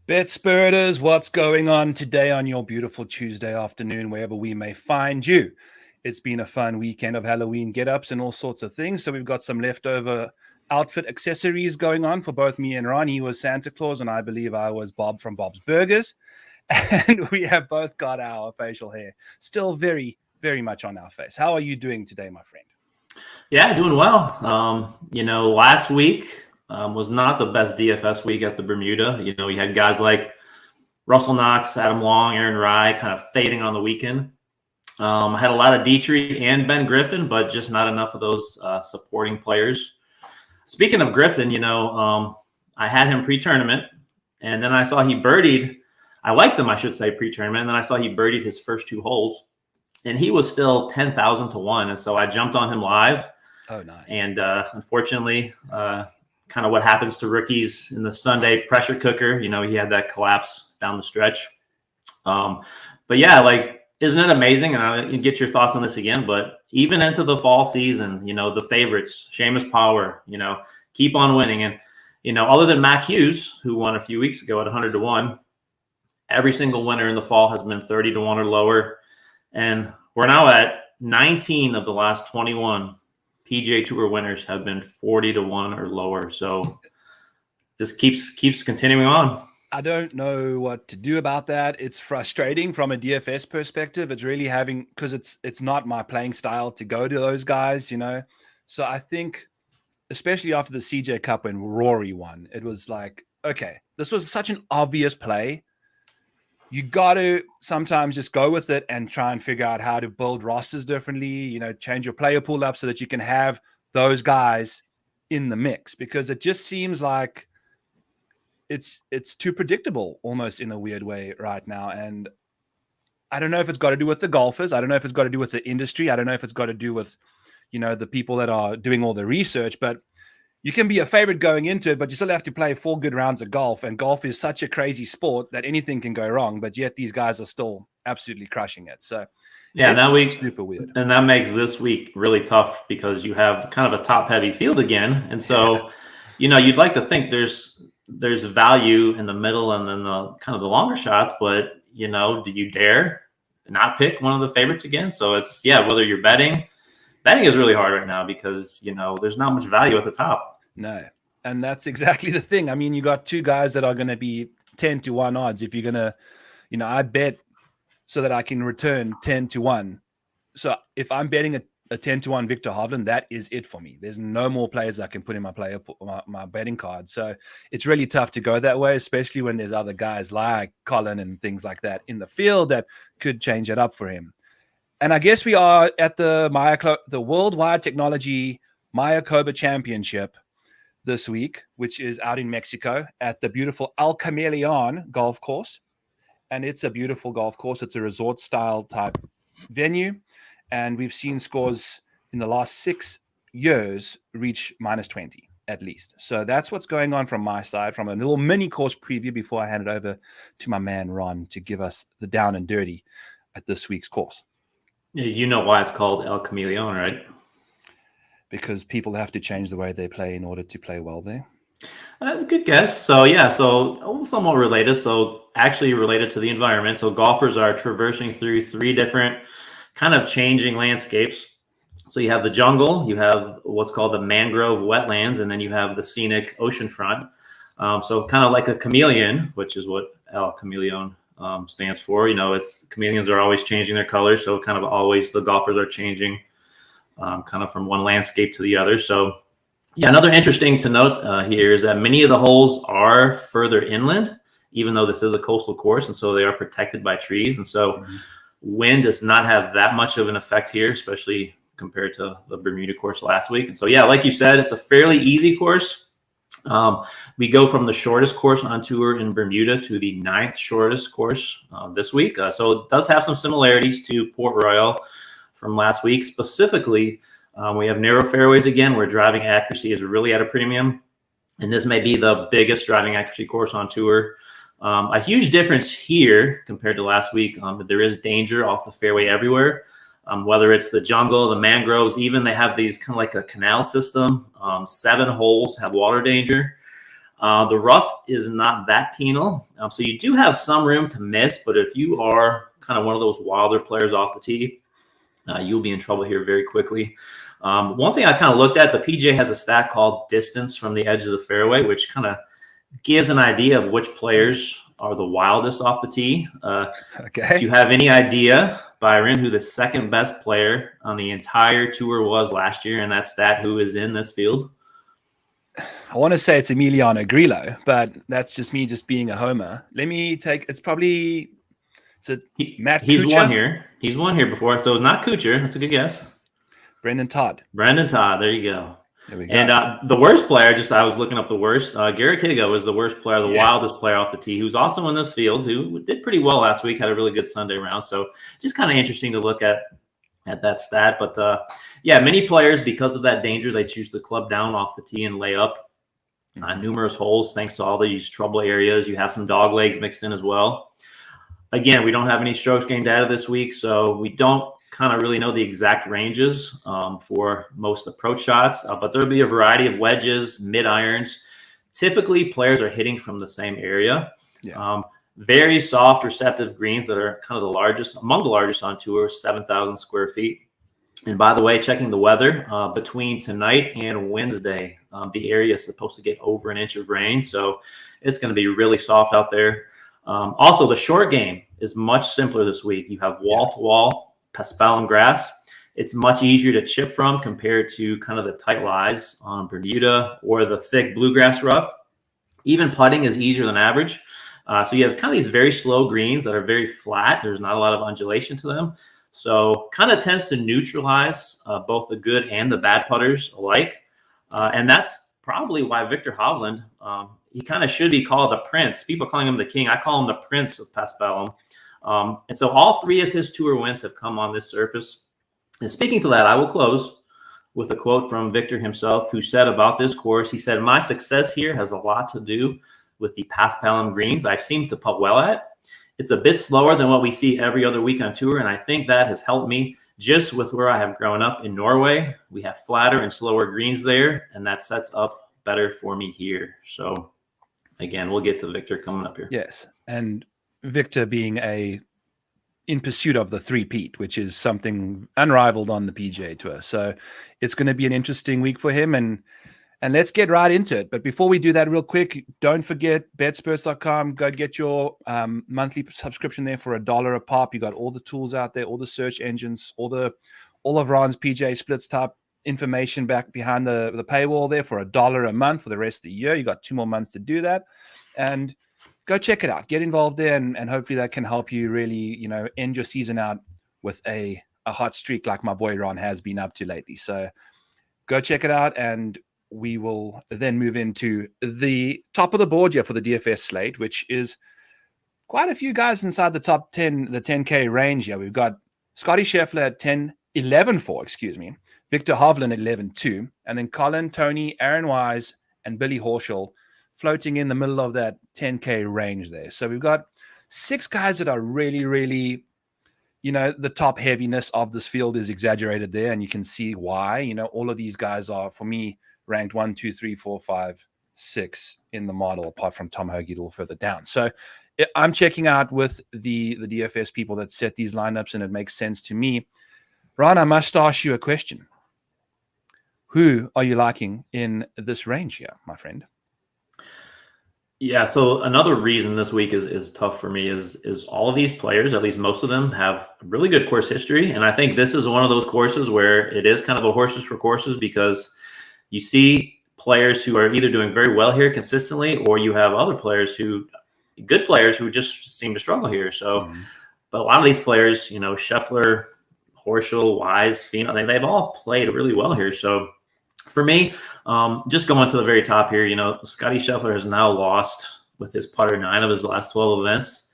Betsperts, what's going on today on your beautiful Tuesday afternoon, wherever we may find you? It's been a fun weekend of Halloween get-ups and all sorts of things. So we've got some leftover outfit accessories going on for both me and Ron. He was Santa Claus, and I believe I was Bob from Bob's Burgers. And we have both got our facial hair still very, very much on our face. How are you doing today, my friend? Yeah, doing well. Last week was not the best DFS week at the Bermuda. We had guys like Russell Knox, Adam Long, Aaron Rye kind of fading on the weekend. I had a lot of Dietrich and Ben Griffin, but just not enough of those supporting players. Speaking of Griffin, I had him pre-tournament, and then I saw he birdied. I liked him, I should say, pre-tournament, and then I saw he birdied his first two holes, and he was still 10,000 to 1. And so I jumped on him live. Oh, nice. And unfortunately, kind of what happens to rookies in the Sunday pressure cooker, he had that collapse down the stretch. But yeah, isn't it amazing? And I'll get your thoughts on this again, but even into the fall season, the favorites, Seamus Power, keep on winning. And, other than Mac Hughes, who won a few weeks ago at 100 to 1, every single winner in the fall has been 30 to 1 or lower. And we're now at 19 of the last 21 PGA Tour winners have been 40 to 1 or lower. So just keeps continuing on. I don't know what to do about that. It's frustrating from a DFS perspective. It's really because it's not my playing style to go to those guys, So I think, especially after the CJ Cup when Rory won, it was like, okay, this was such an obvious play. You got to sometimes just go with it and try and figure out how to build rosters differently, change your player pool up so that you can have those guys in the mix, because it just seems like it's too predictable almost in a weird way right now. And I don't know if it's got to do with the golfers. I don't know if it's got to do with the industry. I don't know if it's got to do with, the people that are doing all the research, but you can be a favorite going into it, but you still have to play 4 good rounds of golf. And golf is such a crazy sport that anything can go wrong, but yet these guys are still absolutely crushing it. So yeah, that week super weird. And that makes this week really tough because you have kind of a top heavy field again. And so, you'd like to think there's value in the middle and then the kind of the longer shots, but do you dare not pick one of the favorites again? So it's, whether you're betting is really hard right now because, there's not much value at the top. No. And that's exactly the thing. I mean, you got two guys that are going to be 10 to 1 odds. If you're going to, I bet so that I can return 10 to 1. So if I'm betting a 10 to 1 Victor Hovland, that is it for me. There's no more players I can put in my betting card. So it's really tough to go that way, especially when there's other guys like Colin and things like that in the field that could change it up for him. And I guess we are at the Worldwide Technology Mayakoba Championship this week, which is out in Mexico at the beautiful El Camaleon golf course. And it's a beautiful golf course. It's a resort style type venue. And we've seen scores in the last 6 years reach -20 at least. So that's what's going on from my side, from a little mini course preview before I hand it over to my man, Ron, to give us the down and dirty at this week's course. Yeah, you know why it's called El Camaleon, right? Because people have to change the way they play in order to play well there. That's a good guess. So somewhat related. So actually related to the environment. So golfers are traversing through 3 different kind of changing landscapes. So you have the jungle, you have what's called the mangrove wetlands, and then you have the scenic oceanfront. So kind of like a chameleon, which is what El Camaleon stands for. It's chameleons are always changing their colors. So kind of always the golfers are changing kind of from one landscape to the other. So another interesting to note here is that many of the holes are further inland, even though this is a coastal course. And so they are protected by trees. And so wind does not have that much of an effect here, especially compared to the Bermuda course last week. And so, like you said, it's a fairly easy course. We go from the shortest course on tour in Bermuda to the 9th shortest course this week. So it does have some similarities to Port Royal from last week. Specifically, we have narrow fairways again, where driving accuracy is really at a premium. And this may be the biggest driving accuracy course on tour. A huge difference here compared to last week, but there is danger off the fairway everywhere. Whether it's the jungle, the mangroves, even they have these kind of like a canal system. 7 holes have water danger. The rough is not that penal, so you do have some room to miss. But if you are kind of one of those wilder players off the tee, you'll be in trouble here very quickly. One thing I kind of looked at, the PGA has a stat called distance from the edge of the fairway, which kind of gives an idea of which players are the wildest off the tee. Okay. Do you have any idea, Byron, who the second best player on the entire tour was last year? And that stat, who is in this field? I want to say it's Emiliano Grillo, but that's just me just being a homer. Let me take, it's Matt He's Kuchar? won here. He's won here before. So not Kuchar. That's a good guess. Brendan Todd. Brendan Todd. There you go. There we go. And the worst player, I was looking up the worst. Garrett Higa was the worst player, the wildest player off the tee, who's also in this field, who did pretty well last week, had a really good Sunday round. So just kind of interesting to look at that stat. But many players, because of that danger, they choose to club down off the tee and lay up numerous holes thanks to all these trouble areas. You have some dog legs mixed in as well. Again, we don't have any strokes gained data this week, so we don't kind of really know the exact ranges for most approach shots, but there'll be a variety of wedges, mid irons. Typically, players are hitting from the same area. Very soft, receptive greens that are kind of among the largest on tour, 7,000 square feet. And by the way, checking the weather, between tonight and Wednesday, the area is supposed to get over an inch of rain, so it's going to be really soft out there. Also, the short game is much simpler this week. You have wall-to-wall paspalum grass. It's much easier to chip from compared to kind of the tight lies on Bermuda or the thick bluegrass rough. Even putting is easier than average. So you have kind of these very slow greens that are very flat. There's not a lot of undulation to them. So kind of tends to neutralize both the good and the bad putters alike. And that's probably why Victor Hovland, he kind of should be called the prince. People calling him the king. I call him the prince of paspalum. And so all three of his tour wins have come on this surface. And speaking to that, I will close with a quote from Victor himself, who said about this course, he said, "My success here has a lot to do with the paspalum greens I seem to putt well at. It's a bit slower than what we see every other week on tour, and I think that has helped me just with where I have grown up in Norway. We have flatter and slower greens there, and that sets up better for me here." So again, we'll get to Victor coming up here. Yes, and Victor being in pursuit of the three-peat, which is something unrivaled on the PGA Tour. So it's going to be an interesting week for him, and let's get right into it. But before we do that, real quick, don't forget Betsperts.com. Go get your monthly subscription there for $1 a pop. You got all the tools out there, all the search engines, all of Ron's PGA Splits type information back behind the paywall there for $1 a month for the rest of the year. You got 2 more months to do that, and go check it out. Get involved there, and hopefully that can help you really, end your season out with a hot streak like my boy Ron has been up to lately. So go check it out, and we will then move into the top of the board here for the DFS slate, which is quite a few guys inside the top 10, the 10K range here. We've got Scotty Scheffler at 11-4, Victor Hovland at 11-2, and then Colin, Tony, Aaron Wise, and Billy Horschel floating in the middle of that 10K range there. So we've got 6 guys that are really, really, the top heaviness of this field is exaggerated there, and you can see why. All of these guys are, for me, ranked 1, 2, 3, 4, 5, 6 in the model, apart from Tom Hoagie a little further down. So I'm checking out with the DFS people that set these lineups, and it makes sense to me. Ron, I must ask you a question. Who are you liking in this range here, my friend? Yeah, so another reason this week is tough for me is all of these players, at least most of them, have really good course history. And I think this is one of those courses where it is kind of a horses for courses, because you see players who are either doing very well here consistently, or you have other players good players who just seem to struggle here. So, but a lot of these players, Scheffler, Horschel, Wise, Finau, they've all played really well here. So for me, just going to the very top here, Scotty Scheffler has now lost with his putter 9 of his last 12 events.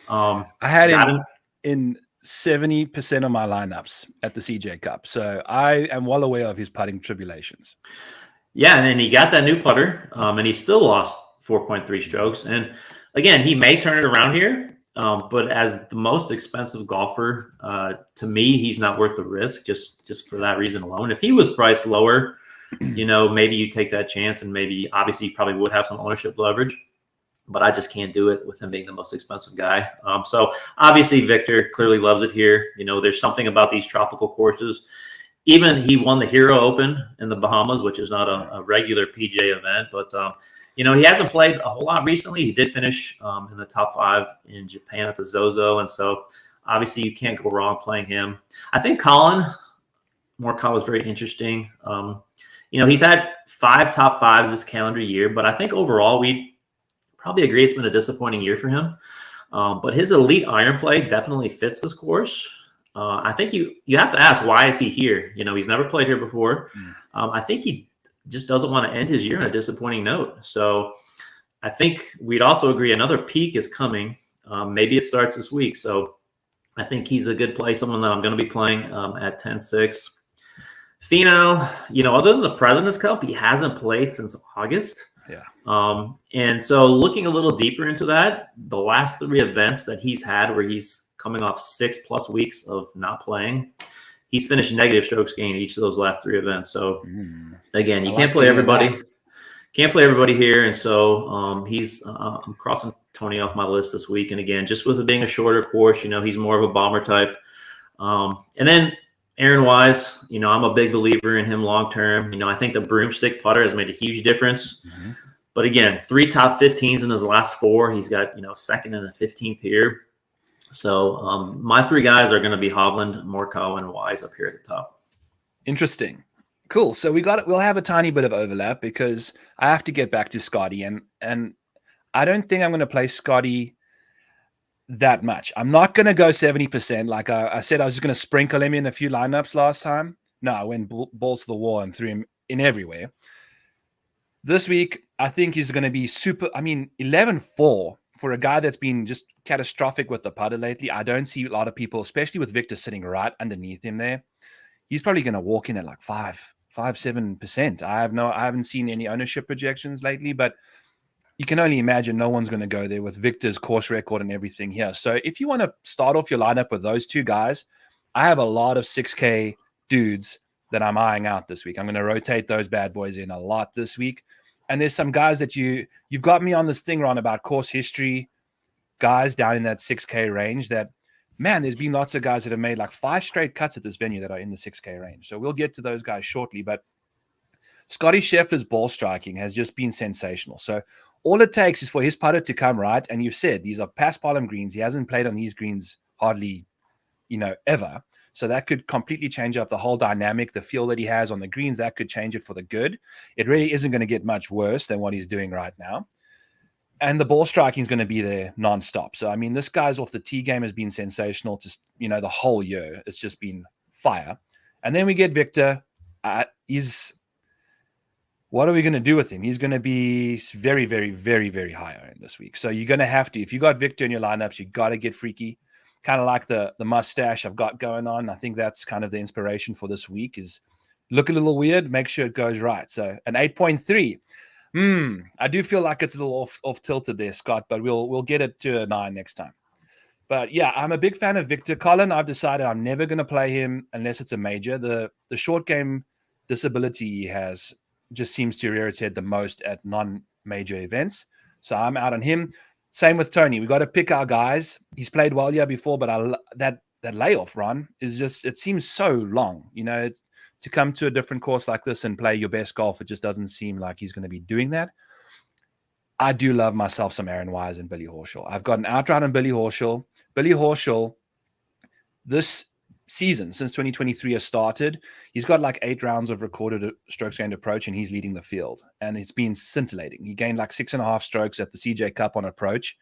I had him in 70% of my lineups at the CJ Cup. So I am well aware of his putting tribulations. Yeah, and then he got that new putter, and he still lost 4.3 strokes. And again, he may turn it around here, but as the most expensive golfer, to me, he's not worth the risk just for that reason alone. If he was priced lower, maybe you take that chance, and maybe obviously you probably would have some ownership leverage, but I just can't do it with him being the most expensive guy. So obviously Victor clearly loves it here. There's something about these tropical courses. Even he won the Hero Open in the Bahamas, which is not a regular PGA event, but he hasn't played a whole lot recently. He did finish in the top 5 in Japan at the Zozo, and so obviously you can't go wrong playing him. I think Colin Morikawa is very interesting. He's had 5 top 5s this calendar year, but I think overall we probably agree it's been a disappointing year for him. But his elite iron play definitely fits this course. I think you have to ask, why is he here? He's never played here before. I think he just doesn't want to end his year on a disappointing note. So I think we'd also agree another peak is coming. Maybe it starts this week. So I think he's a good play, someone that I'm going to be playing at 10-6. Finau, other than the President's Cup, he hasn't played since August. Yeah. And so looking a little deeper into that, the last 3 events that he's had where he's coming off 6+ weeks of not playing, he's finished negative strokes gained each of those last 3 events. So again, you can't play everybody. Can't play everybody here. And so I'm crossing Tony off my list this week. And again, just with it being a shorter course, he's more of a bomber type. And then Aaron Wise, I'm a big believer in him long term. I think the broomstick putter has made a huge difference. But again, 3 top 15s in his last 4. He's got, second and a 15th here. So my 3 guys are going to be Hovland, Morikawa, and Wise up here at the top. Interesting. Cool. So we'll have a tiny bit of overlap because I have to get back to Scotty, and I don't think I'm going to play Scotty that much. I'm not going to go 70%. Like I said, I was just going to sprinkle him in a few lineups last time. No, I went balls to the wall and threw him in everywhere. This week, I think he's going to be 11-4 for a guy that's been just catastrophic with the putter lately. I don't see a lot of people, especially with Victor sitting right underneath him there. He's probably going to walk in at like 5-7%. I haven't seen any ownership projections lately, but you can only imagine no one's going to go there with Victor's course record and everything here. So if you want to start off your lineup with those 2 guys, I have a lot of 6K dudes that I'm eyeing out this week. I'm going to rotate those bad boys in a lot this week. And there's some guys that you've got me on this thing, Ron, about course history guys down in that 6K range that, man, there's been lots of guys that have made like 5 straight cuts at this venue that are in the 6K range. So we'll get to those guys shortly. But Scotty Scheffler's ball striking has just been sensational. So all it takes is for his putter to come right. And you've said these are past bottom greens. He hasn't played on these greens hardly, ever. So that could completely change up the whole dynamic, the feel that he has on the greens. That could change it for the good. It really isn't going to get much worse than what he's doing right now. And the ball striking is going to be there nonstop. So, this guy's off the tee game has been sensational to, the whole year. It's just been fire. And then we get Victor. What are we going to do with him? He's going to be very, very, very, very high owned this week. So you're going to have to, if you got Victor in your lineups, you got to get freaky. Kind of like the mustache I've got going on. I think that's kind of the inspiration for this week is look a little weird, make sure it goes right. So an 8.3. I do feel like it's a little off tilted there, Scott, but we'll get it to a 9 next time. But yeah, I'm a big fan of Victor. Colin, I've decided I'm never going to play him unless it's a major. The short game disability he has just seems to rear its head the most at non-major events. So I'm out on him. Same with Tony. We got to pick our guys. He's played well here before, but that layoff run is just, it seems so long. It's to come to a different course like this and play your best golf. It just doesn't seem like he's going to be doing that. I do love myself some Aaron Wise and Billy Horschel. I've got an outright on Billy Horschel. Billy Horschel, this season, since 2023 has started, he's got like 8 rounds of recorded strokes gained approach, and he's leading the field. And it's been scintillating. He gained like 6.5 strokes at the CJ Cup on approach.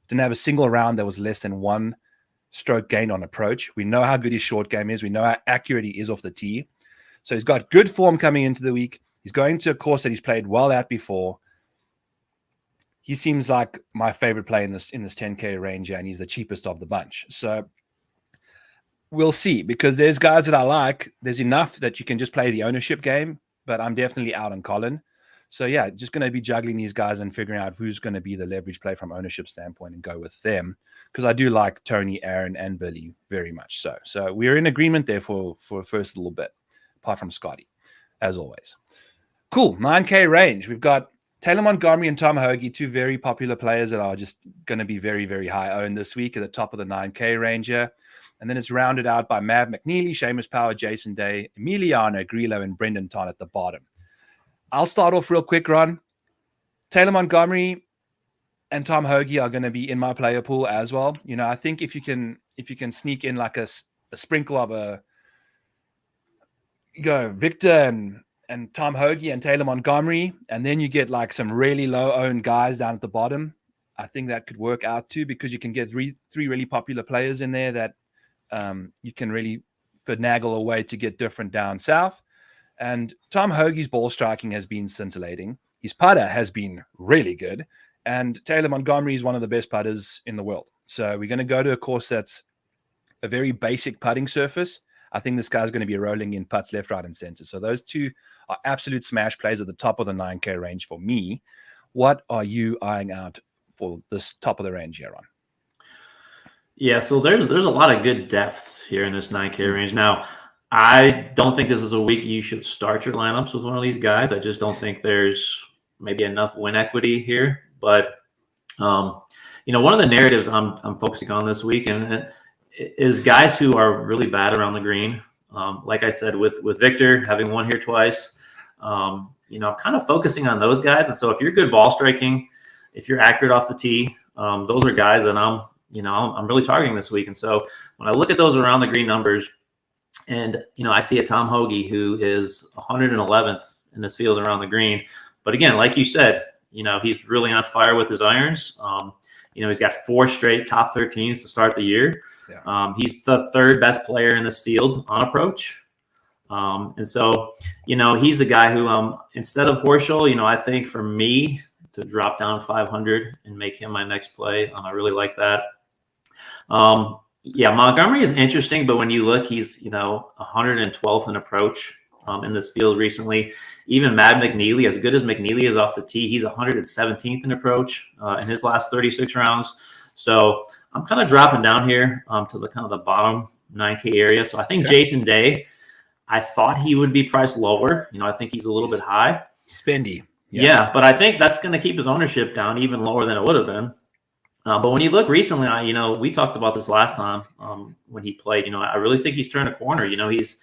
Didn't have a single round that was less than 1 stroke gained on approach. We know how good his short game is. We know how accurate he is off the tee. So he's got good form coming into the week. He's going to a course that he's played well at before. He seems like my favorite play in this 10K range, and he's the cheapest of the bunch. So we'll see, because there's guys that I like. There's enough that you can just play the ownership game, but I'm definitely out on Colin. So yeah, just going to be juggling these guys and figuring out who's going to be the leverage play from ownership standpoint and go with them, because I do like Tony, Aaron, and Billy very much so. So we're in agreement there for the first little bit, apart from Scotty, as always. Cool. 9K range. We've got Taylor Montgomery and Tom Hoagie, two very popular players that are just going to be very, very high owned this week at the top of the 9K range here. And then it's rounded out by Mav McNeely, Seamus Power, Jason Day, Emiliano Grillo, and Brendan Todd at the bottom. I'll start off real quick, Ron. Taylor Montgomery and Tom Hoagie are going to be in my player pool as well. You know, I think if you can sneak in like a sprinkle of Victor and Tom Hoagie and Taylor Montgomery, and then you get like some really low-owned guys down at the bottom, I think that could work out too, because you can get three really popular players in there that you can really finagle away to get different down south. And Tom Hoagie's ball striking has been scintillating. His putter has been really good. And Taylor Montgomery is one of the best putters in the world. So we're going to go to a course that's a very basic putting surface. I think this guy's going to be rolling in putts left, right, and center. So those two are absolute smash plays at the top of the 9K range for me. What are you eyeing out for this top of the range here, Ron? Yeah, so there's a lot of good depth here in this 9K range. Now, I don't think this is a week you should start your lineups with one of these guys. I just don't think there's maybe enough win equity here. But one of the narratives I'm focusing on this week and is guys who are really bad around the green. Like I said, with Victor having won here twice, I'm kind of focusing on those guys. And so if you're good ball striking, if you're accurate off the tee, those are guys that I'm really targeting this week. And so when I look at those around the green numbers, and I see a Tom Hoagie who is 111th in this field around the green. But again, like you said, he's really on fire with his irons. He's got 4 straight top 13s to start the year. Yeah. He's the 3rd best player in this field on approach. And so, he's the guy who, instead of Horschel, I think for me to drop down 500 and make him my next play, I really like that. Montgomery is interesting, but when you look, he's, 112th in approach in this field recently. Even Matt McNeely, as good as McNeely is off the tee, he's 117th in approach in his last 36 rounds. So I'm kind of dropping down here to the kind of the bottom 9K area. So I think Jason Day, I thought he would be priced lower. I think he's a little bit high. Spendy. Yeah, but I think that's going to keep his ownership down even lower than it would have been. But when you look recently, we talked about this last time when he played. I really think he's turned a corner. He's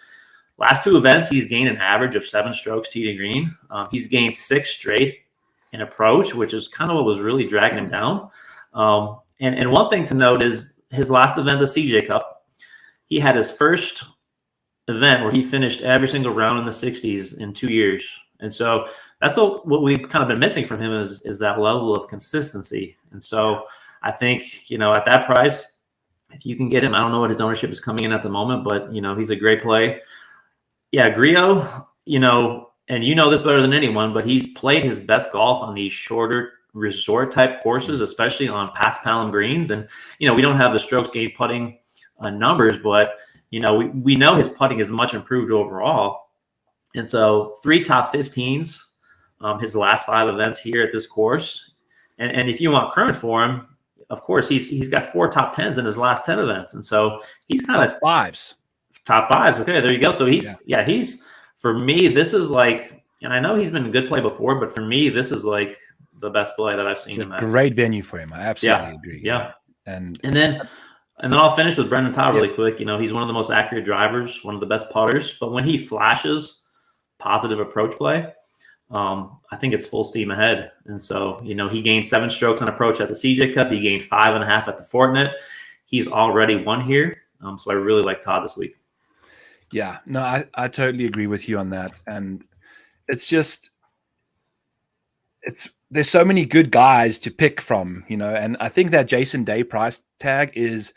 last 2 events, he's gained an average of 7 strokes tee to green. He's gained 6 straight in approach, which is kind of what was really dragging him down. And one thing to note is his last event, the CJ Cup, he had his first event where he finished every single round in the 60s in 2 years. And so that's what we've kind of been missing from him is that level of consistency. And so I think, at that price, if you can get him, I don't know what his ownership is coming in at the moment, but, he's a great play. Yeah, Grillo, and this better than anyone, but he's played his best golf on these shorter resort type courses, especially on past palm greens. And, we don't have the strokes gained putting numbers, but, we know his putting is much improved overall. And so 3 top 15s, his last 5 events here at this course. And if you want current form, of course, he's got 4 top 10s in his last 10 events. And so he's kind of top fives. Okay, there you go. So he's for me, this is like, and I know he's been a good play before, but for me, this is like the best play that I've seen him. Great venue for him. I absolutely agree. Yeah. And then I'll finish with Brendan Todd really quick. He's one of the most accurate drivers, one of the best putters, but when he flashes positive approach play, I think it's full steam ahead. And so, he gained 7 strokes on approach at the CJ Cup. He gained 5.5 at the Fortinet. He's already won here. So I really like Todd this week. Yeah, no, I totally agree with you on that. And there's so many good guys to pick from, and I think that Jason Day price tag is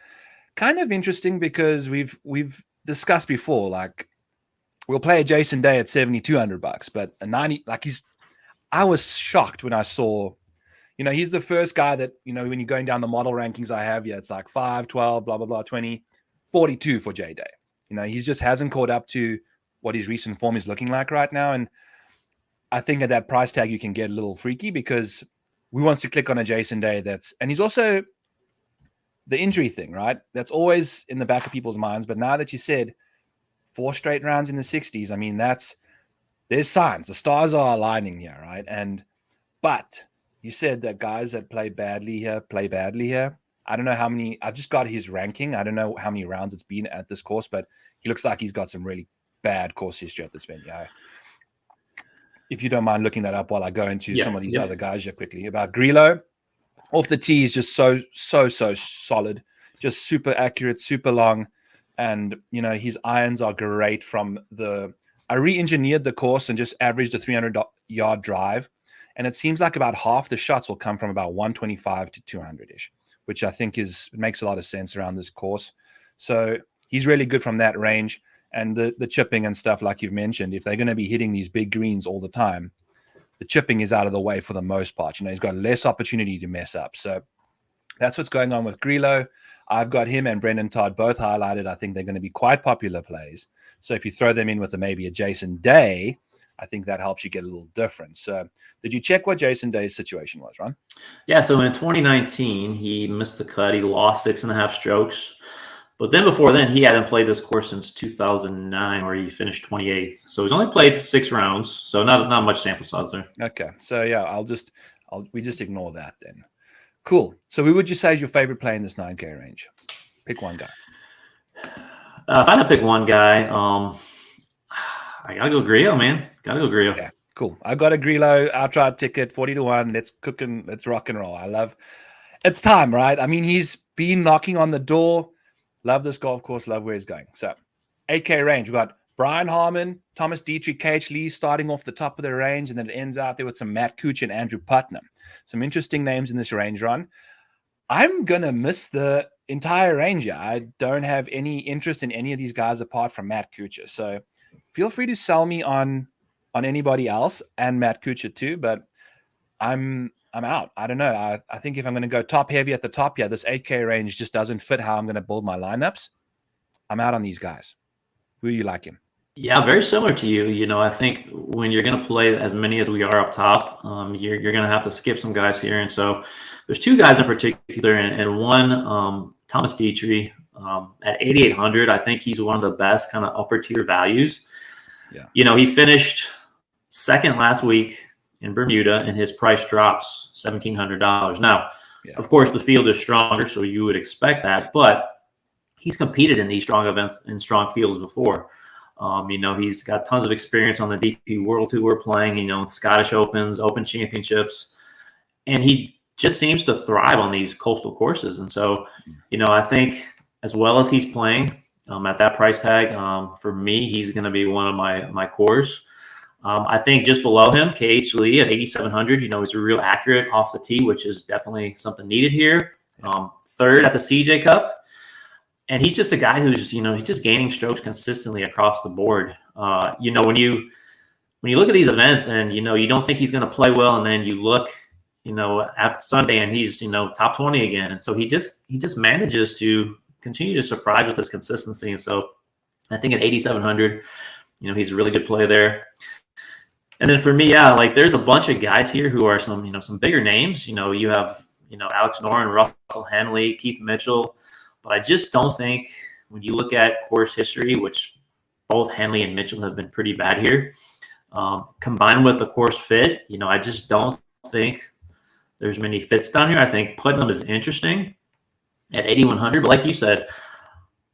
kind of interesting because we've discussed before, like we'll play a Jason Day at $7,200, but a 90, I was shocked when I saw, he's the first guy that, when you're going down the model rankings I have, it's like 5, 12, blah, blah, blah, 20, 42 for J Day. He just hasn't caught up to what his recent form is looking like right now. And I think at that price tag, you can get a little freaky because we want to click on a Jason Day and he's also the injury thing, right? That's always in the back of people's minds. But now that you said 4 straight rounds in the 60s, I mean, there's there's signs. The stars are aligning here, right? But you said that guys that play badly here. I don't know how many. I've just got his ranking. I don't know how many rounds it's been at this course, but he looks like he's got some really bad course history at this venue. If you don't mind looking that up while I go into some of these other guys here quickly. About Grillo, off the tee is just so solid, just super accurate, super long. And, his irons are great I re-engineered the course and just averaged a 300-yard drive. And it seems like about half the shots will come from about 125 to 200-ish, which I think makes a lot of sense around this course. So he's really good from that range. And the chipping and stuff, like you've mentioned, if they're going to be hitting these big greens all the time, the chipping is out of the way for the most part. He's got less opportunity to mess up. So that's what's going on with Grillo. I've got him and Brendan Todd both highlighted. I think they're going to be quite popular plays. So if you throw them in with maybe a Jason Day, I think that helps you get a little difference. So did you check what Jason Day's situation was, Ron? Yeah, so in 2019, he missed the cut. He lost 6.5 strokes. But then before then, he hadn't played this course since 2009, where he finished 28th. So he's only played 6 rounds, so not much sample size there. Okay, so yeah, we just ignore that then. Cool. So who would you say is your favorite play in this 9K range? Pick one guy. If I had to pick one guy, I gotta go Grillo, man. Gotta go Grillo. Okay, cool. I got a Grillo outright ticket, 40-1. Let's rock and roll. It's time, right? I mean, he's been knocking on the door. Love this golf course. Love where he's going. So 8K range. We've got Brian Harmon, Thomas Dietrich, KH Lee starting off the top of the range, and then it ends out there with some Matt Kuchar and Andrew Putnam. Some interesting names in this range, Ron. I'm going to miss the entire range here. I don't have any interest in any of these guys apart from Matt Kuchar. So feel free to sell me on anybody else and Matt Kuchar too, but I'm out. I don't know. I think if I'm going to go top heavy at the top here, this 8K range just doesn't fit how I'm going to build my lineups. I'm out on these guys. Who you like him? Yeah, very similar to you. I think when you're going to play as many as we are up top, you're going to have to skip some guys here. And so there's 2 guys in particular, and one, Thomas Dietrich, at 8,800. I think he's one of the best kind of upper tier values. Yeah. He finished second last week in Bermuda, and his price drops $1,700. Now, of course, the field is stronger, so you would expect that, but he's competed in these strong events and strong fields before. He's got tons of experience on the DP World Tour playing, Scottish Opens, Open Championships, and he just seems to thrive on these coastal courses. And so, I think as well as he's playing at that price tag, for me, he's going to be one of my cores. I think just below him, KH Lee at 8,700, he's real accurate off the tee, which is definitely something needed here. Third at the CJ Cup. And he's just a guy who's, he's just gaining strokes consistently across the board. When you look at these events and, you don't think he's going to play well, and then you look, after Sunday and he's, top 20 again. And so he just manages to continue to surprise with his consistency. And so I think at 8,700, he's a really good play there. And then for me, there's a bunch of guys here who are some bigger names. You have, Alex Noren, Russell Henley, Keith Mitchell. But I just don't think when you look at course history, which both Henley and Mitchell have been pretty bad here, combined with the course fit, I just don't think there's many fits down here. I think Putnam is interesting at 8,100. But like you said,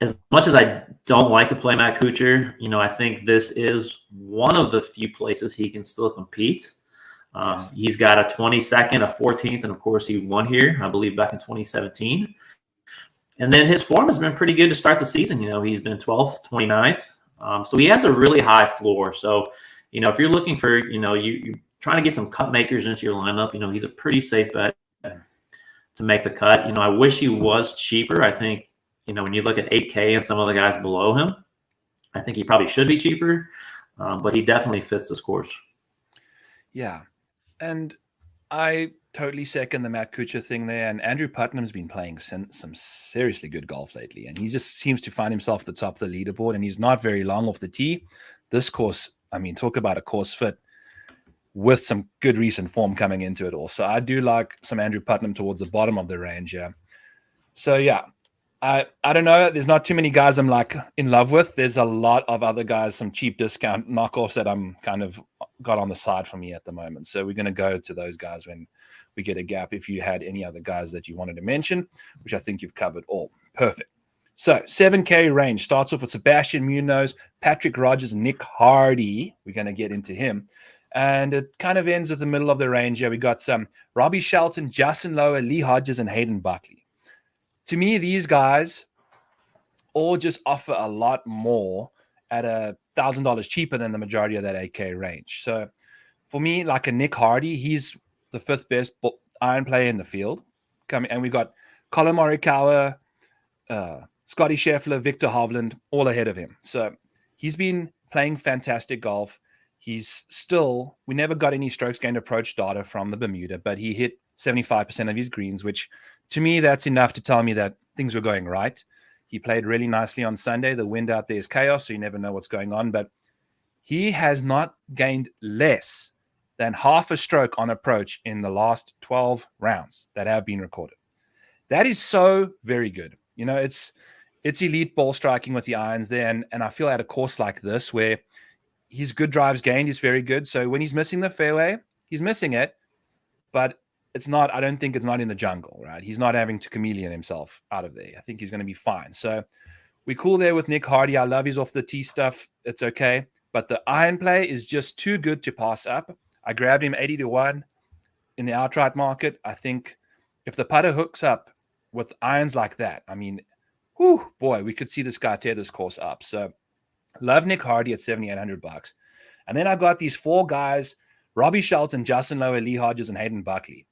as much as I don't like to play Matt Kuchar, I think this is one of the few places he can still compete. He's got a 22nd, a 14th, and of course he won here, I believe, back in 2017. And then his form has been pretty good to start the season. He's been 12th, 29th. So he has a really high floor. So, if you're looking for, you're trying to get some cut makers into your lineup, he's a pretty safe bet to make the cut. I wish he was cheaper. I think, when you look at 8K and some of the guys below him, I think he probably should be cheaper. But he definitely fits this course. Yeah. And I totally second the Matt Kuchar thing there. And Andrew Putnam's been playing some seriously good golf lately. And he just seems to find himself at the top of the leaderboard. And he's not very long off the tee. This course, talk about a course fit with some good recent form coming into it also. I do like some Andrew Putnam towards the bottom of the range. Yeah. So, yeah, I don't know. There's not too many guys I'm like in love with. There's a lot of other guys, some cheap discount knockoffs that I'm kind of got on the side for me at the moment. So we're going to go to those guys when we get a gap. If you had any other guys that you wanted to mention, which I think you've covered all. Perfect. So 7K range starts off with Sebastian Munoz, Patrick Rogers, Nick Hardy. We're going to get into him. And it kind of ends with the middle of the range. Yeah, we got some Robbie Shelton, Justin Lower, Lee Hodges, and Hayden Buckley. To me, these guys all just offer a lot more at $1,000 cheaper than the majority of that 8K range. So for me, like a Nick Hardy, he's the 5th best iron player in the field. And we got Colin Morikawa, Scotty Scheffler, Victor Hovland, all ahead of him. So he's been playing fantastic golf. We never got any strokes gained approach data from the Bermuda, but he hit 75% of his greens, which to me, that's enough to tell me that things were going right. He played really nicely on Sunday. The wind out there is chaos, so you never know what's going on. But he has not gained less than half a stroke on approach in the last 12 rounds that have been recorded. That is so very good. You know, it's elite ball striking with the irons there. And I feel at a course like this where his good drives gained is very good. So when he's missing the fairway, he's missing it. But I don't think it's not in the jungle, right? He's not having to chameleon himself out of there. I think he's going to be fine. So we're cool there with Nick Hardy. I love his off the tee stuff. It's okay. But the iron play is just too good to pass up. I grabbed him 80-1 in the outright market. I think if the putter hooks up with irons like that, I mean, whew, boy, we could see this guy tear this course up. So love Nick Hardy at $7,800. And then I've got these 4 guys, Robbie Shelton, Justin Lower, Lee Hodges, and Hayden Buckley.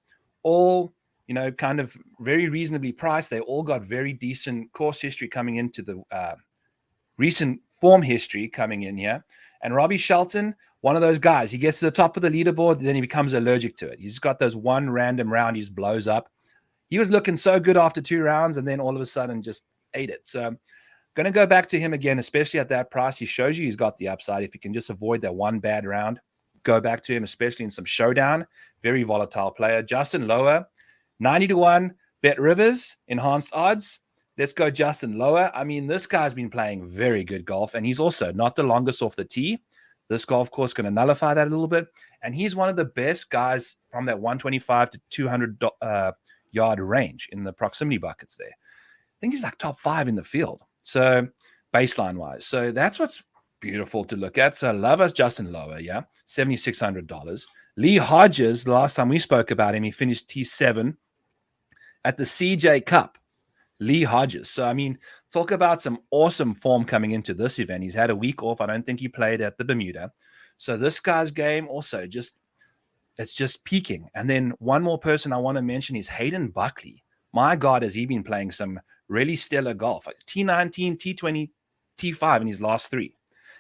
All, you know, kind of very reasonably priced. They all got very decent course history coming into the recent form history coming in here. And Robbie Shelton, one of those guys, he gets to the top of the leaderboard, then he becomes allergic to it. He's got those one random round, he just blows up. He was looking so good after 2 rounds, and then all of a sudden just ate it. So I'm going to go back to him again, especially at that price. He shows you he's got the upside. If he can just avoid that one bad round, go back to him, especially in some showdown. Very volatile player. Justin Lower, 90-1. Bet Rivers, enhanced odds. Let's go Justin Lower. I mean, this guy's been playing very good golf, and he's also not the longest off the tee. This golf course going to nullify that a little bit. And he's one of the best guys from that 125 to 200 yard range in the proximity buckets there. I think he's like top 5 in the field. So baseline-wise. So that's what's beautiful to look at. So love us Justin Lower, yeah, $7,600. Lee Hodges, the last time we spoke about him, he finished T7 at the CJ Cup. Lee Hodges. So, I mean, talk about some awesome form coming into this event. He's had a week off. I don't think he played at the Bermuda. So this guy's game also it's just peaking. And then one more person I want to mention is Hayden Buckley. My God, has he been playing some really stellar golf. Like T19, T20, T5 in his last 3.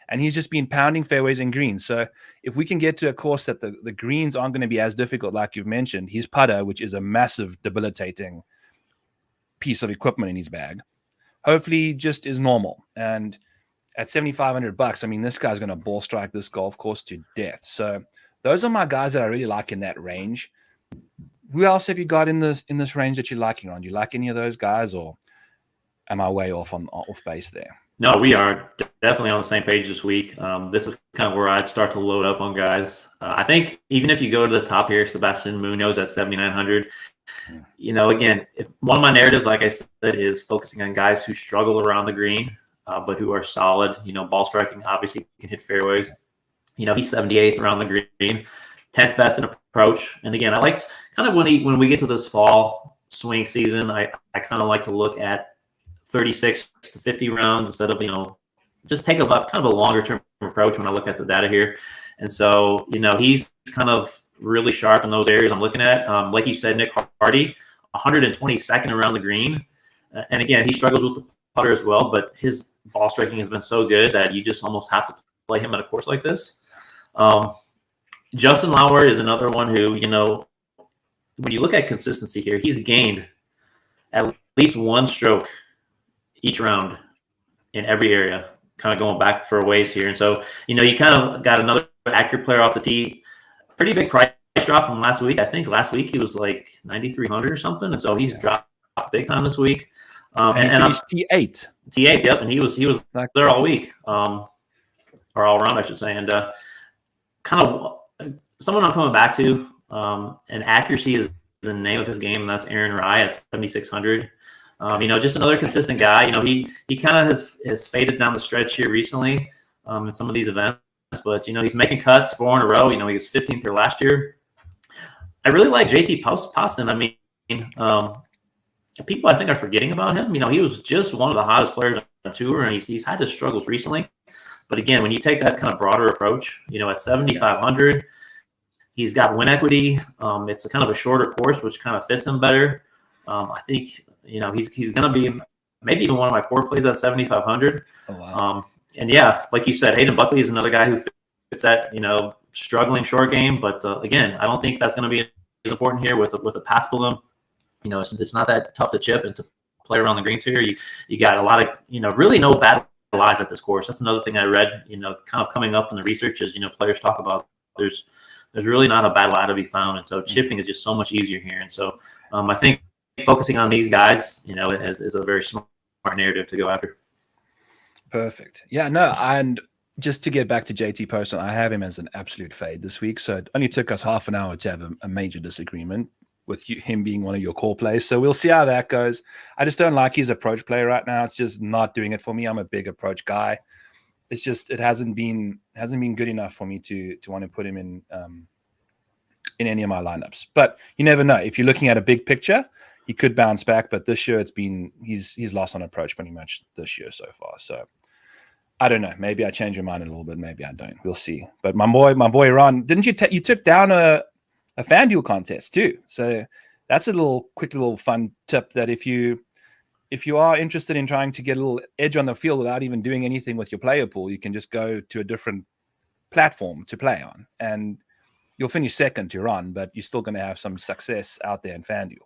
And he's just been pounding fairways and greens. So if we can get to a course that the greens aren't going to be as difficult, like you've mentioned, his putter, which is a massive debilitating piece of equipment in his bag, hopefully just is normal. And at $7,500, I mean, this guy's going to ball strike this golf course to death. So those are my guys that I really like in that range. Who else have you got in this range that you're liking on? Do you like any of those guys, or am I way off base there? No, we are definitely on the same page this week. This is kind of where I'd start to load up on guys. I think even if you go to the top here, Sebastian Munoz at 7,900, you know, again, if one of my narratives, like I said, is focusing on guys who struggle around the green, but who are solid, you know, ball striking, obviously can hit fairways. You know, he's 78th around the green, 10th best in approach. And again, I liked kind of when we get to this fall swing season, I kind of like to look at 36 to 50 rounds instead of, you know, just take kind of a longer term approach when I look at the data here. And so, you know, he's kind of really sharp in those areas I'm looking at. Like you said, Nick Hardy, 122nd around the green. And again, he struggles with the putter as well, but his ball striking has been so good that you just almost have to play him at a course like this. Justin Lower is another one who, you know, when you look at consistency here, he's gained at least one stroke each round in every area, kind of going back for a ways here. And so, you know, you kind of got another accurate player off the tee, pretty big price drop from last week. I think last week he was like 9,300 or something. And so he's dropped big time this week. And he finished T8. T8, yep, and he was Like, there all week, or all around, I should say. And kind of someone I'm coming back to, and accuracy is the name of his game, and that's Aaron Rye at 7,600. Just another consistent guy. He kind of has faded down the stretch here recently in some of these events, but he's making cuts 4 in a row. He was 15th here last year. I really like JT Poston. I mean, people I think are forgetting about him. He was just one of the hottest players on the tour, and he's had his struggles recently. But again, when you take that kind of broader approach, at 7,500, he's got win equity. It's a kind of a shorter course, which kind of fits him better. I think he's going to be maybe even one of my core plays at 7,500. Oh, wow. And yeah, like you said, Hayden Buckley is another guy who fits that struggling short game. But again, I don't think that's going to be as important here with a pass balloon. It's not that tough to chip and to play around the greens here. You got a lot of really no bad lies at this course. That's another thing I read. Kind of coming up in the research is players talk about there's really not a bad lie to be found, and so chipping is just so much easier here. And so I think focusing on these guys, is a very smart narrative to go after. Perfect. Yeah, no, and just to get back to JT Poston, I have him as an absolute fade this week. So it only took us half an hour to have a major disagreement with him being one of your core plays. So we'll see how that goes. I just don't like his approach play right now. It's just not doing it for me. I'm a big approach guy. It's just it hasn't been good enough for me to want to put him in any of my lineups. But you never know. If you're looking at a big picture, he could bounce back. But this year he's lost on approach pretty much this year so far. So I don't know. Maybe I change your mind a little bit. Maybe I don't. We'll see. But my boy Ron, didn't you you took down a FanDuel contest too? So that's a quick little fun tip that if you are interested in trying to get a little edge on the field without even doing anything with your player pool, you can just go to a different platform to play on, and you'll finish second to Ron, but you're still going to have some success out there in FanDuel.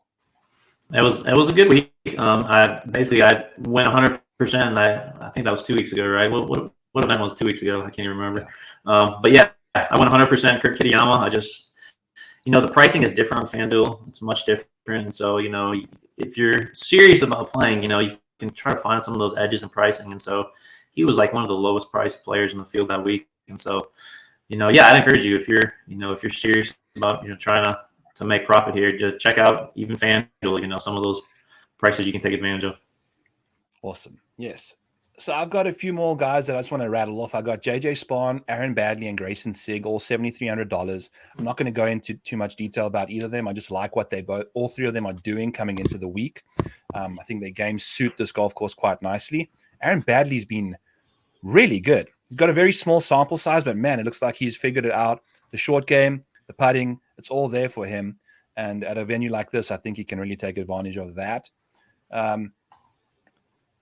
It was a good week. I went 100%. I think that was 2 weeks ago, right? What event was 2 weeks ago? I can't even remember. But yeah, I went 100% Kurt Kitayama. I just, the pricing is different on FanDuel. It's much different. And so, if you're serious about playing, you can try to find some of those edges in pricing. And so he was like one of the lowest priced players in the field that week. And so, I'd encourage you if you're serious about, trying to make profit here, to check out even FanDuel, some of those prices you can take advantage of. Awesome. Yes. So I've got a few more guys that I just want to rattle off. I got JJ Spahn, Aaron Badley, and Grayson Sigg, all $7,300. I'm not going to go into too much detail about either of them. I just like what all three of them are doing coming into the week. I think their games suit this golf course quite nicely. Aaron Badley's been really good. He's got a very small sample size, but man, it looks like he's figured it out. The short game, the putting, it's all there for him. And at a venue like this, I think he can really take advantage of that.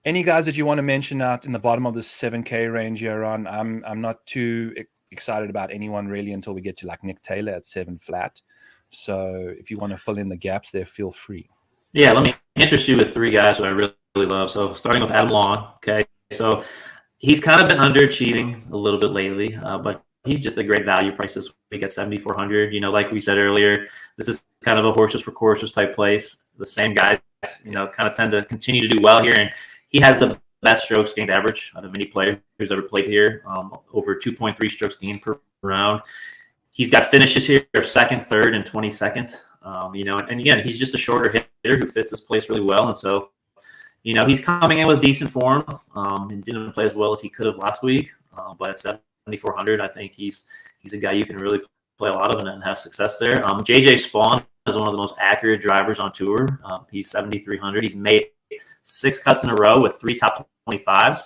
Any guys that you want to mention out in the bottom of the 7K range here on? I'm not too excited about anyone really until we get to like Nick Taylor at 7 flat. So if you want to fill in the gaps there, feel free. Yeah, let me interest you with 3 guys who I really, really love. So starting with Adam Long. Okay, so he's kind of been underachieving a little bit lately, but he's just a great value price this week at 7,400. Like we said earlier, this is kind of a horses for courses type place. The same guys, kind of tend to continue to do well here, and he has the best strokes gained average out of any player who's ever played here, over 2.3 strokes gained per round. He's got finishes here of 2nd, 3rd, and 22nd. And again, he's just a shorter hitter who fits this place really well. And so, he's coming in with decent form and didn't play as well as he could have last week. But at 7,400, I think he's a guy you can really play a lot of and have success there. JJ Spahn is one of the most accurate drivers on tour. He's 7,300. He's made 6 cuts in a row with 3 top 25s.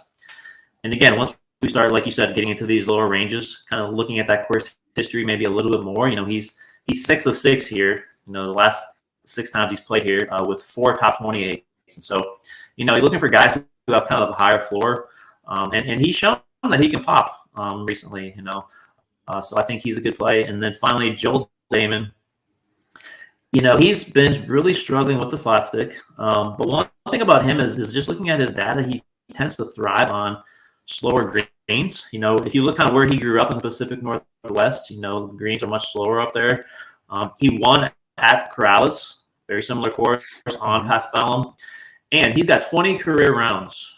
And again, once we start, like you said, getting into these lower ranges, kind of looking at that course history maybe a little bit more, he's 6 of 6 here, the last 6 times he's played here with 4 top 28s. And so, you're looking for guys who have kind of a higher floor. And he's shown that he can pop recently, so I think he's a good play. And then finally, Joel Damon. He's been really struggling with the flat stick. But one thing about him is just looking at his data, he tends to thrive on slower greens. If you look kind of where he grew up in the Pacific Northwest, greens are much slower up there. He won at Corrales, very similar course on Paspalum. And he's got 20 career rounds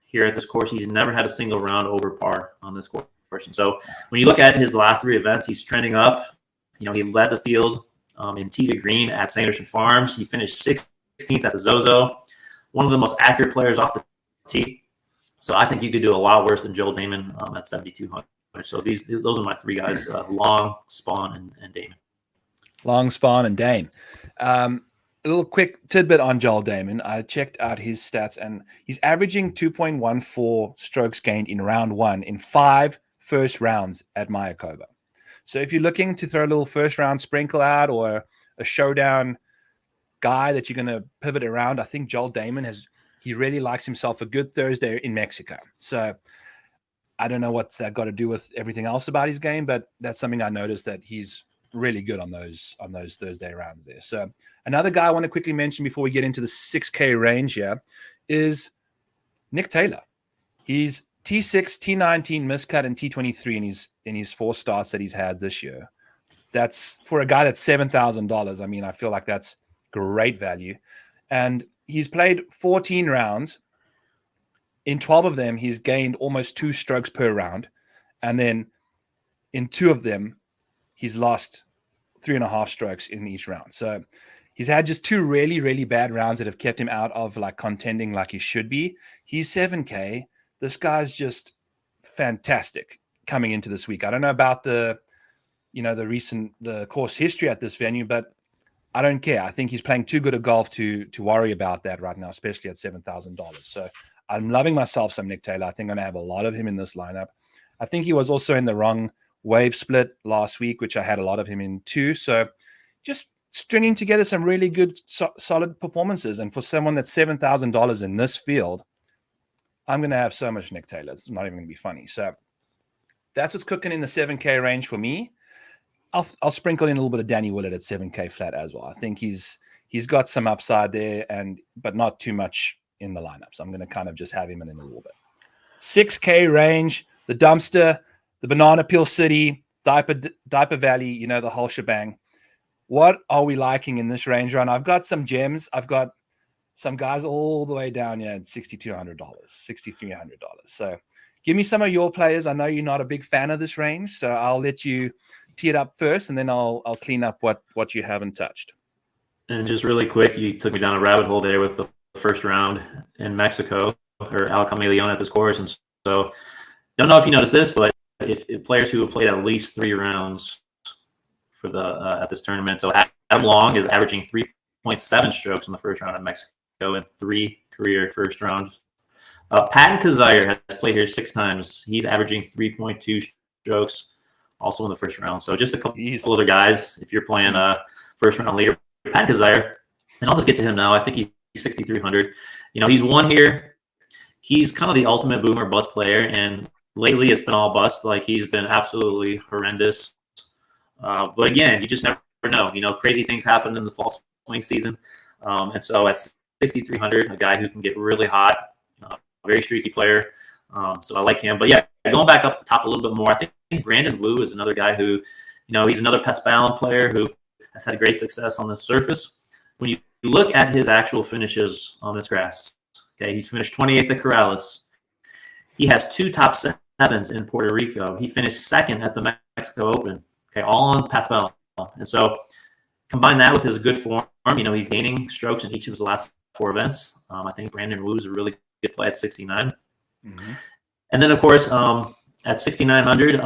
here at this course. He's never had a single round over par on this course. And so when you look at his last 3 events, he's trending up. He led the field in tee to green at Sanderson Farms. He finished 16th at the Zozo. One of the most accurate players off the tee. So I think you could do a lot worse than Joel Damon at 7,200. So those are my 3 guys: Long, Spawn, and Damon. Long, Spawn, and Dame. A little quick tidbit on Joel Damon. I checked out his stats, and he's averaging 2.14 strokes gained in round 1 in 5 first rounds at Mayakoba. So if you're looking to throw a little first round sprinkle out or a showdown guy that you're going to pivot around, I think Joel Damon he really likes himself a good Thursday in Mexico. So I don't know what's that got to do with everything else about his game, but that's something I noticed, that he's really good on those Thursday rounds there. So another guy I want to quickly mention before we get into the 6K range here is Nick Taylor. He's T6, T19, miscut, and T23 in his 4 starts that he's had this year. That's for a guy that's $7,000. I mean, I feel like that's great value. And he's played 14 rounds. In 12 of them, he's gained almost 2 strokes per round. And then in 2 of them, he's lost 3.5 strokes in each round. So he's had just 2 really, really bad rounds that have kept him out of like contending like he should be. He's 7K. This guy's just fantastic coming into this week. I don't know about the course history at this venue, but I don't care. I think he's playing too good a golf to worry about that right now, especially at $7,000. So I'm loving myself some Nick Taylor. I think I'm going to have a lot of him in this lineup. I think he was also in the wrong wave split last week, which I had a lot of him in too. So just stringing together some really good, solid performances. And for someone that's $7,000 in this field, I'm going to have so much Nick Taylor. It's not even going to be funny. So that's what's cooking in the 7K range for me. I'll sprinkle in a little bit of Danny Willett at 7K flat as well. I think he's got some upside there, but not too much in the lineup. So I'm going to kind of just have him in a little bit. 6K range, the Dumpster, the Banana Peel City, Diaper Valley, the whole shebang. What are we liking in this range run? I've got some gems. I've got some guys all the way down here at $6,200, $6,300. So give me some of your players. I know you're not a big fan of this range, so I'll let you tee it up first, and then I'll clean up what you haven't touched. And just really quick, you took me down a rabbit hole there with the first round in Mexico, or Al Camaleon at this course. And so don't know if you noticed this, but if players who have played at least 3 rounds for the at this tournament, so Adam Long is averaging 3.7 strokes in the first round in Mexico and 3 career first rounds. Patton Kazire has played here 6 times. He's averaging 3.2 strokes also in the first round. So just a couple other guys, if you're playing a first round leader, Patton Kazire, and I'll just get to him now. I think he's 6,300. He's won here. He's kind of the ultimate boomer bust player, and lately it's been all bust. Like, he's been absolutely horrendous. But again, you just never know. Crazy things happen in the fall swing season. And so at 6,300, a guy who can get really hot, very streaky player. So I like him. But yeah, going back up the top a little bit more, I think Brandon Wu is another guy who, he's another Paspalum player who has had great success on the surface. When you look at his actual finishes on this grass, okay, he's finished 28th at Corrales. He has 2 top 7s in Puerto Rico. He finished 2nd at the Mexico Open. Okay, all on Paspalum. And so combine that with his good form. He's gaining strokes in each of his last 4 events. I think Brandon Wu is a really good play at 69. Mm-hmm. And then, of course, at 6,900,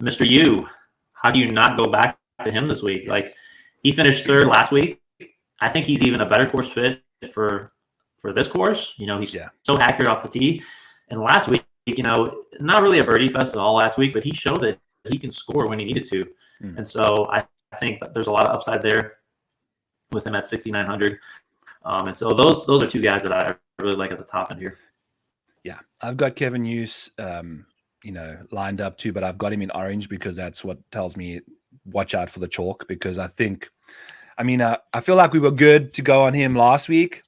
Mr. Yu, how do you not go back to him this week? Yes. Like, he finished 3rd last week. I think he's even a better course fit for this course. He's so accurate off the tee. And last week, not really a birdie fest at all last week, but he showed that he can score when he needed to. Mm. And so I think that there's a lot of upside there with him at 6,900. And so those are 2 guys that I really like at the top end here. Yeah, I've got Kevin Hughes, lined up too, but I've got him in orange because that's what tells me watch out for the chalk. Because I feel like we were good to go on him last week.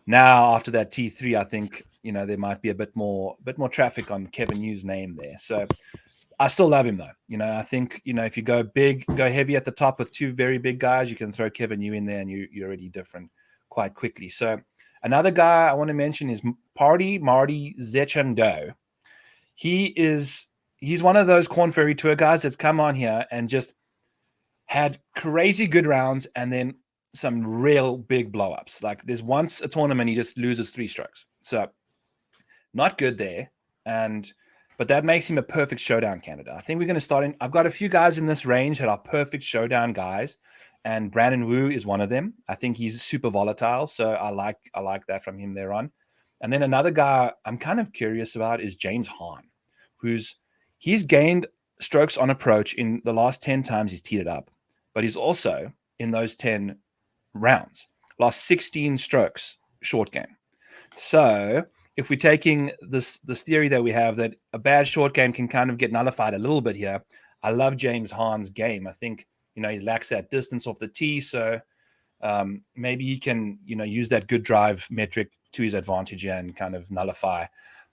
Now after that T3, I think there might be a bit more traffic on Kevin Hughes' name there. So I still love him though. I think if you go big, go heavy at the top with 2 very big guys, you can throw Kevin Hughes in there, and you're already different quite quickly. So Another guy I want to mention is Party Marty Zechando. He's one of those Corn Ferry Tour guys that's come on here and just had crazy good rounds and then some real big blow-ups. Like there's once a tournament he just loses 3 strokes. So not good there. But that makes him a perfect showdown candidate. I think we're going to start in. I've got a few guys in this range that are perfect showdown guys, and Brandon Wu is one of them. I think he's super volatile, so I like that from him there on. And then another guy I'm kind of curious about is James Hahn, he's gained strokes on approach in the last 10 times he's teed it up, but he's also in those 10 rounds lost 16 strokes short game. So if we're taking this theory that we have that a bad short game can kind of get nullified a little bit here, I love James Hahn's game. I think, he lacks that distance off the tee. So maybe he can, use that good drive metric to his advantage and kind of nullify,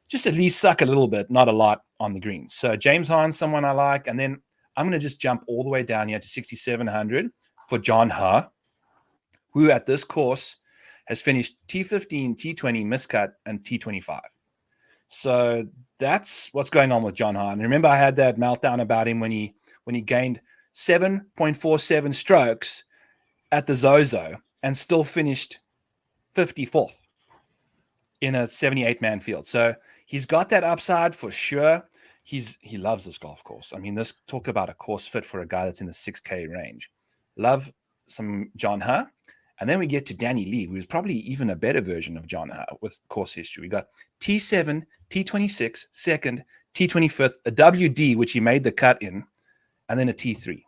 just at least suck a little bit, not a lot on the greens. So James Hahn's someone I like. And then I'm going to just jump all the way down here to 6,700 for John Ha, who at this course has finished T15, T20, miscut, and T25. So that's what's going on with John Hahn. Remember, I had that meltdown about him when he gained 7.47 strokes at the Zozo and still finished 54th in a 78-man field. So he's got that upside for sure. He loves this golf course. I mean, this talk about a course fit for a guy that's in the 6K range. Love some John Ha. And then we get to Danny Lee, who's probably even a better version of John Ha with course history. We got T7, T26, second, T25th, a WD, which he made the cut in, and then a T3.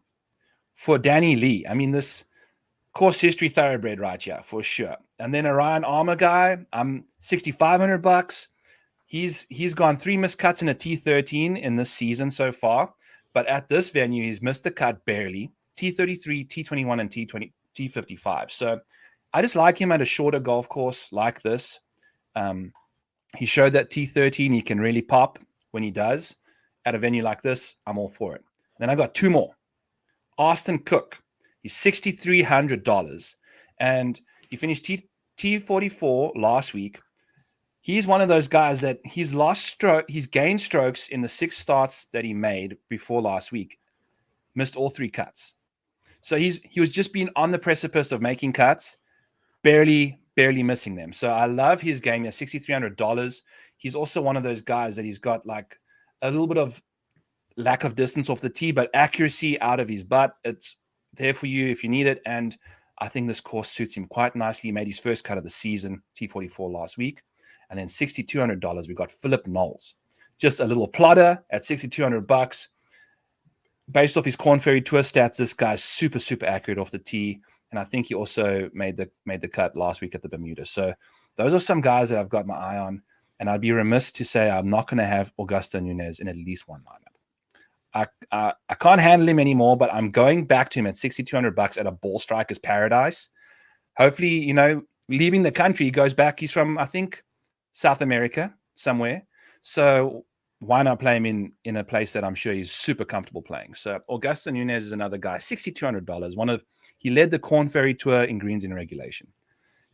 For Danny Lee, I mean, this course history thoroughbred right here, for sure. And then a Ryan Armour guy, I'm $6,500. He's gone 3 miscuts in a T13 in this season so far. But at this venue, he's missed the cut barely. T33, T21, and T55. So I just like him at a shorter golf course like this. He showed that T13 he can really pop when he does. At a venue like this, I'm all for it. Then I got 2 more. Austin Cook. He's $6,300. And he finished T44 last week. He's one of those guys that he's gained strokes in the 6 starts that he made before last week. Missed all 3 cuts. So he was just being on the precipice of making cuts, barely missing them. So I love his game at $6,300. He's also one of those guys that he's got like a little bit of lack of distance off the tee, but accuracy out of his butt. It's there for you if you need it. And I think this course suits him quite nicely. He made his first cut of the season, T44 last week. And then $6,200, we got Philip Knowles. Just a little plotter at $6,200. Based off his Corn Ferry Tour stats, this guy's super, super accurate off the tee. And I think he also made the cut last week at the Bermuda. So those are some guys that I've got my eye on. And I'd be remiss to say I'm not going to have Augusto Nunes in at least one lineup. I can't handle him anymore, but I'm going back to him at $6,200 at a ball striker's paradise. Hopefully, leaving the country, he goes back. He's from, I think, South America somewhere. So why not play him in a place that I'm sure he's super comfortable playing? So Augusto Nunes is another guy, $6,200. He led the Corn Ferry Tour in greens in regulation.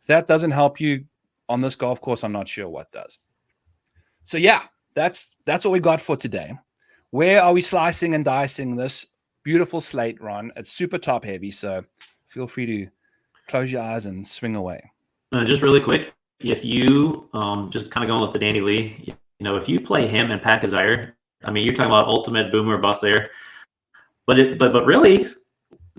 If that doesn't help you on this golf course, I'm not sure what does. So yeah, that's what we got for today. Where are we slicing and dicing this beautiful slate, Ron? It's super top heavy, so feel free to close your eyes and swing away. Just really quick, if you just kind of going with the Danny Lee, if you play him and Pat Kazire, I mean, you're talking about ultimate boomer bust there. But really,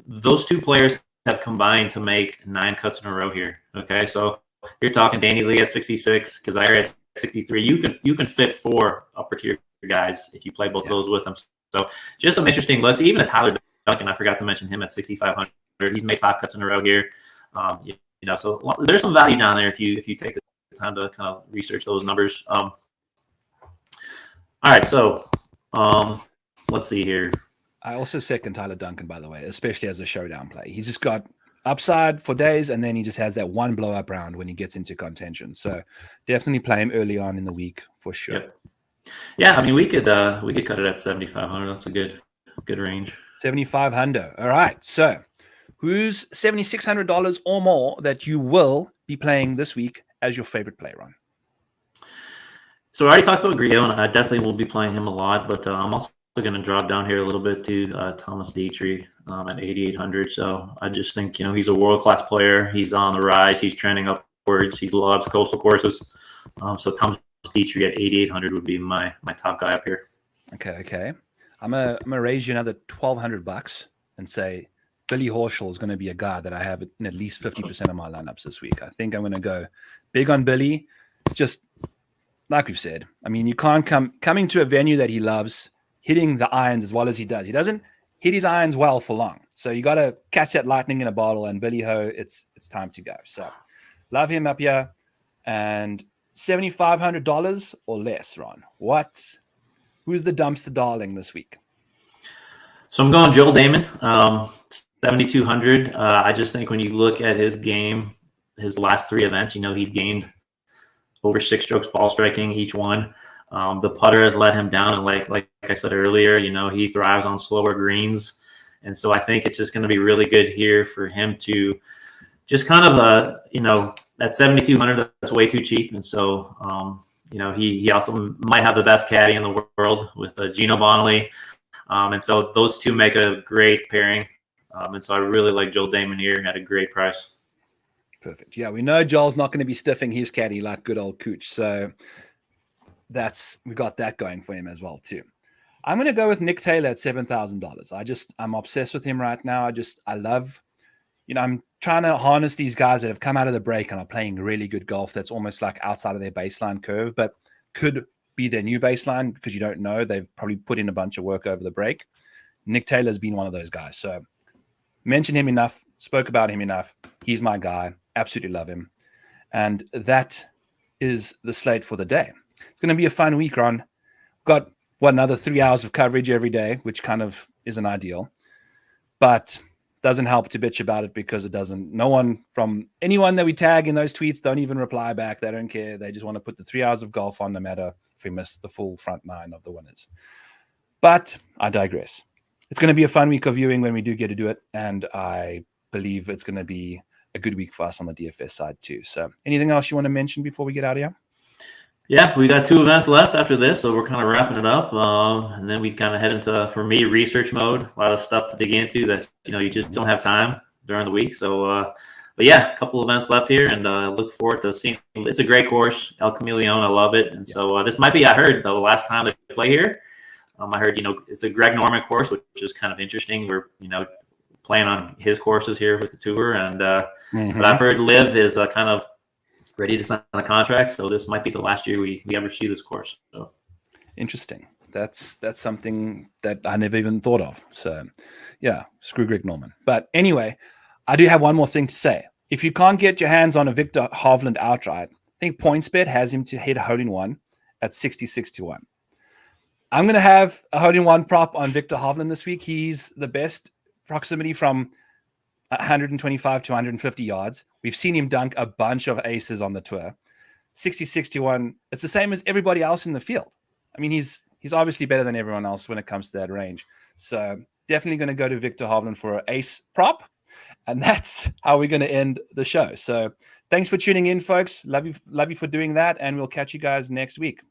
those 2 players have combined to make 9 cuts in a row here. Okay, so you're talking Danny Lee at 66, Kazire at 63. You can fit 4 upper tier guys if you play both of those with them. So just some interesting looks. Even a Tyler Duncan, I forgot to mention him at 6,500. He's made 5 cuts in a row here. So there's some value down there if you take the time to kind of research those numbers. All right, so let's see here. I also second Tyler Duncan, by the way, especially as a showdown play. He's just got upside for days, and then he just has that one blow-up round when he gets into contention. So definitely play him early on in the week for sure. Yep. Yeah, I mean, we could cut it at 7,500. That's a good range. 7,500. All right. So who's $7,600 or more that you will be playing this week as your favorite play, Ron? So I already talked about Griot, and I definitely will be playing him a lot, but I'm also going to drop down here a little bit to Thomas Dietrich at 8,800. So I just think, he's a world-class player. He's on the rise. He's trending upwards. He loves coastal courses. So Thomas Dietrich at 8,800 would be my top guy up here. Okay. I'm gonna raise you another $1,200 and say Billy Horschel is going to be a guy that I have in at least 50% of my lineups this week. I think I'm going to go big on Billy. Just like we've said, I mean, you can't coming to a venue that he loves, hitting the irons as well as he does. He doesn't hit his irons well for long. So you got to catch that lightning in a bottle, and Billy Ho, it's time to go. So love him up here. And $7,500 or less, Ron. Who's the dumpster darling this week? So I'm going Joel Damon, 7,200. I just think when you look at his game, his last 3 events, he's gained over 6 strokes ball striking each one. The putter has let him down, and like I said earlier, he thrives on slower greens, and so I think it's just going to be really good here for him to just kind of at 7,200, that's way too cheap, and so he also might have the best caddy in the world with Gino Bonnaly, and so those two make a great pairing, and so I really like Joel Damon here at a great price. Perfect. Yeah, we know Joel's not going to be stiffing his caddy like good old Cooch. So we got that going for him as well too. I'm going to go with Nick Taylor at $7,000. I'm obsessed with him right now. I love, I'm trying to harness these guys that have come out of the break and are playing really good golf. That's almost like outside of their baseline curve, but could be their new baseline because you don't know. They've probably put in a bunch of work over the break. Nick Taylor's been one of those guys. So mentioned him enough, spoke about him enough. He's my guy. Absolutely love him. And that is the slate for the day. It's going to be a fun week, Ron. Got another 3 hours of coverage every day, which kind of isn't ideal, but doesn't help to bitch about it because it doesn't. No one from anyone that we tag in those tweets don't even reply back. They don't care. They just want to put the 3 hours of golf on, no matter if we miss the full front 9 of the winners. But I digress. It's going to be a fun week of viewing when we do get to do it, and I believe it's going to be a good week for us on the DFS side too. So anything else you want to mention before we get out of here? Yeah, we got 2 events left after this, so we're kind of wrapping it up. And then we kind of head into, for me, research mode. A lot of stuff to dig into that, you just don't have time during the week. So, but yeah, a couple events left here, and look forward to seeing. It's a great course, El Camaleon. I love it. And so this might be, I heard, the last time they play here. I heard, it's a Greg Norman course, which is kind of interesting. We're, playing on his courses here with the tour, and but I've heard Liv is kind of ready to sign a contract, so this might be the last year we ever see this course. So interesting. That's something that I never even thought of. So yeah, screw Greg Norman. But anyway, I do have one more thing to say. If you can't get your hands on a Victor Hovland outright, I think PointsBet has him to hit a hole-in-one at 66-1. I'm going to have a hole-in-one prop on Victor Hovland this week. He's the best proximity from 125 to 150 yards. We've seen him dunk a bunch of aces on the tour. 66-1. It's the same as everybody else in the field. I mean, he's obviously better than everyone else when it comes to that range. So definitely going to go to Victor Hovland for an ace prop. And that's how we're going to end the show. So thanks for tuning in, folks. Love you for doing that. And we'll catch you guys next week.